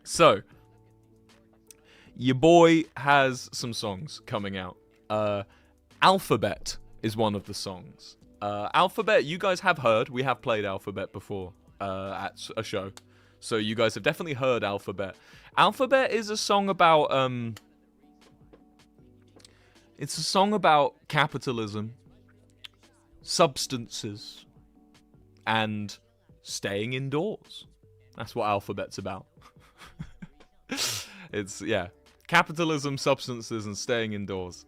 So, your boy has some songs coming out. Alphabet is one of the songs. Alphabet, you guys have heard. We have played Alphabet before at a show. So you guys have definitely heard Alphabet. Alphabet is a song about... it's a song about capitalism, substances, and staying indoors. That's what Alphabet's about. It's, yeah. Capitalism, substances, and staying indoors.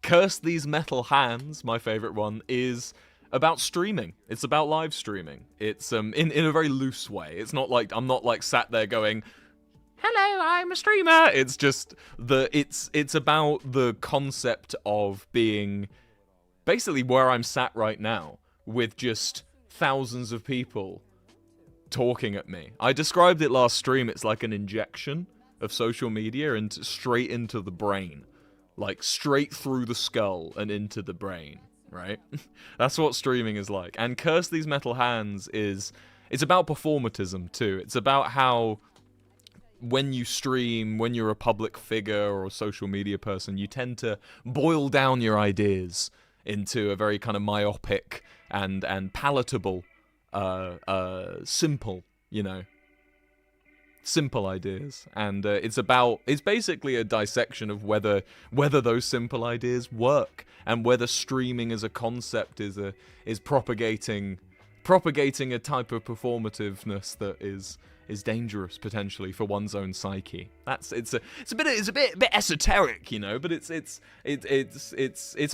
Curse These Metal Hands, my favorite one, is about streaming. It's about live streaming. It's in a very loose way. It's not like I'm not like sat there going, "Hello, I'm a streamer." It's just it's about the concept of being basically where I'm sat right now with just thousands of people talking at me. I described it last stream. It's like an injection of social media and straight into the brain. Like, straight through the skull and into the brain, right? That's what streaming is like. And Curse These Metal Hands it's about performatism, too. It's about how when you stream, when you're a public figure or a social media person, you tend to boil down your ideas into a very kind of myopic and palatable, simple, simple ideas, and it's basically a dissection of whether those simple ideas work and whether streaming as a concept is propagating a type of performativeness that is dangerous potentially for one's own psyche. It's a bit esoteric, but it's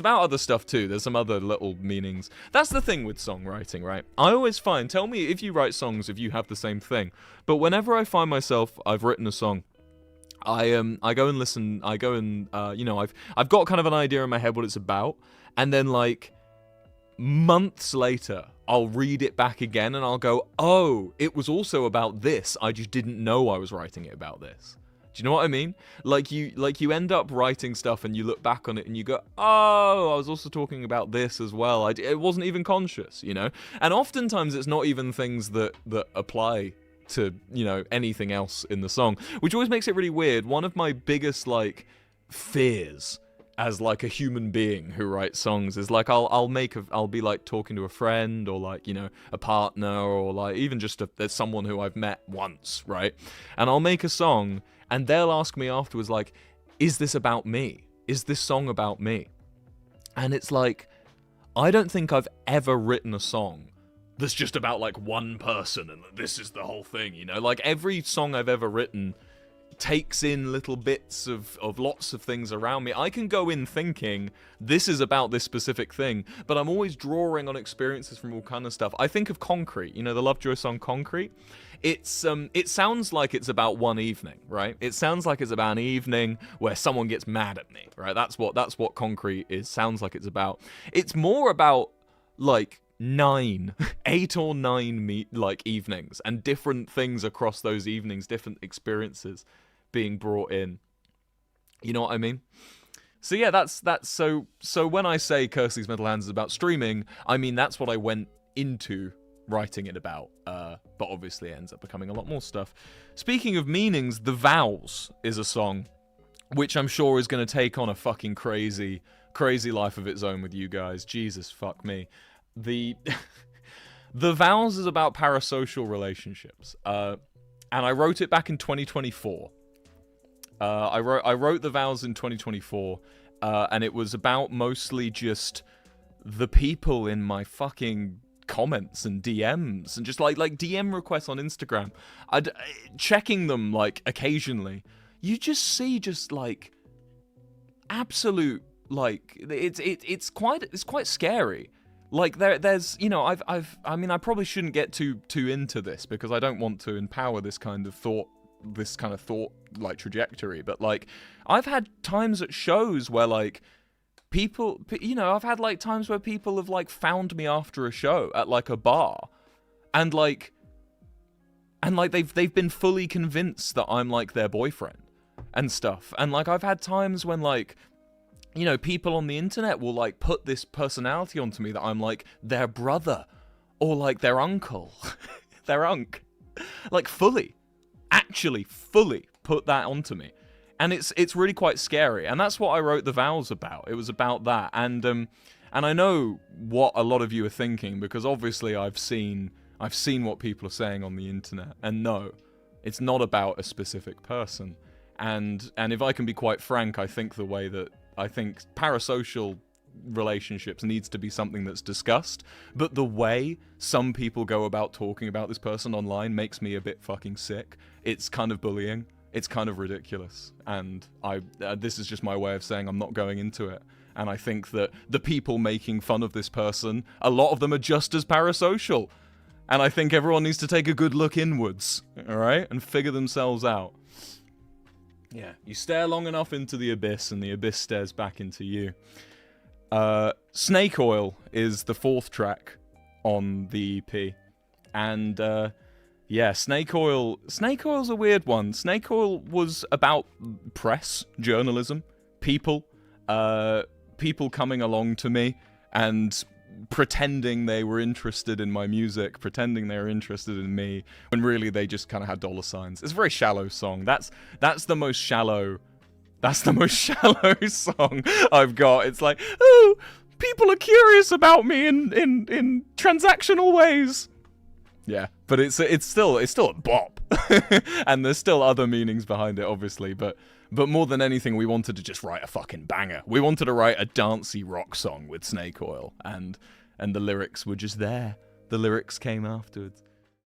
about other stuff too. There's some other little meanings. That's the thing with songwriting, right? I always find, tell me if you write songs, if you have the same thing. But whenever I find myself, I've written a song, I go and listen. I go and I've got kind of an idea in my head what it's about, and then like months later, I'll read it back again and I'll go, oh, it was also about this. I just didn't know I was writing it about this. Do you know what I mean? Like you end up writing stuff and you look back on it and you go, oh, I was also talking about this as well. It wasn't even conscious, And oftentimes it's not even things that apply to, anything else in the song, which always makes it really weird. One of my biggest, fears as like a human being who writes songs is like I'll be like talking to a friend or a partner or like even just there's someone who I've met once, right? And I'll make a song and they'll ask me afterwards like, is this about me? Is this song about me? And it's like, I don't think I've ever written a song that's just about like one person and this is the whole thing, Like every song I've ever written takes in little bits of lots of things around me. I can go in thinking this is about this specific thing, but I'm always drawing on experiences from all kind of stuff. I think of Concrete, the Lovejoy song Concrete. It sounds like it's about one evening, right? It sounds like it's about an evening where someone gets mad at me, right? That's what Concrete sounds like it's about. It's more about like 8 or 9 evenings and different things across those evenings, different experiences being brought in. You know what I mean? So yeah, that's so when I say Curse These Metal Hands is about streaming, I mean that's what I went into writing it about. But obviously it ends up becoming a lot more stuff. Speaking of meanings, The Vows is a song which I'm sure is going to take on a fucking crazy life of its own with you guys. Jesus fuck me. The Vows is about parasocial relationships. And I wrote it back in 2024. I wrote The Vows in 2024, and it was about mostly just the people in my fucking comments and DMs and just like DM requests on Instagram. Checking them like occasionally. You just see just like absolute like it's quite scary. Like there's I probably shouldn't get too into this because I don't want to empower this kind of thought like trajectory, but like I've had times at shows where like people, I've had like times where people have like found me after a show at like a bar and they've been fully convinced that I'm like their boyfriend and stuff. And like I've had times when like people on the internet will like put this personality onto me that I'm like their brother or like their uncle, their unk, like fully. actually fully put that onto me. And it's really quite scary. And that's what I wrote the Vows about. It was about that. And I know what a lot of you are thinking, because obviously I've seen what people are saying on the internet. And no, it's not about a specific person. And if I can be quite frank, I think parasocial relationships needs to be something that's discussed, but the way some people go about talking about this person online makes me a bit fucking sick. It's kind of bullying. It's kind of ridiculous. And this is just my way of saying I'm not going into it. And I think that the people making fun of this person, a lot of them are just as parasocial. And I think everyone needs to take a good look inwards, alright? And figure themselves out. Yeah, you stare long enough into the abyss, and the abyss stares back into you. Snake Oil is the 4th track on the EP. And, yeah, Snake Oil's a weird one. Snake Oil was about press, journalism, people coming along to me and pretending they were interested in my music, pretending they were interested in me, when really they just kind of had dollar signs. It's a very shallow song. That's the most shallow song I've got. It's like, oh, people are curious about me in transactional ways. Yeah, but it's still a bop. And there's still other meanings behind it, obviously, but more than anything, we wanted to just write a fucking banger. We wanted to write a dancey rock song with Snake Oil, and the lyrics were just there. The lyrics came afterwards.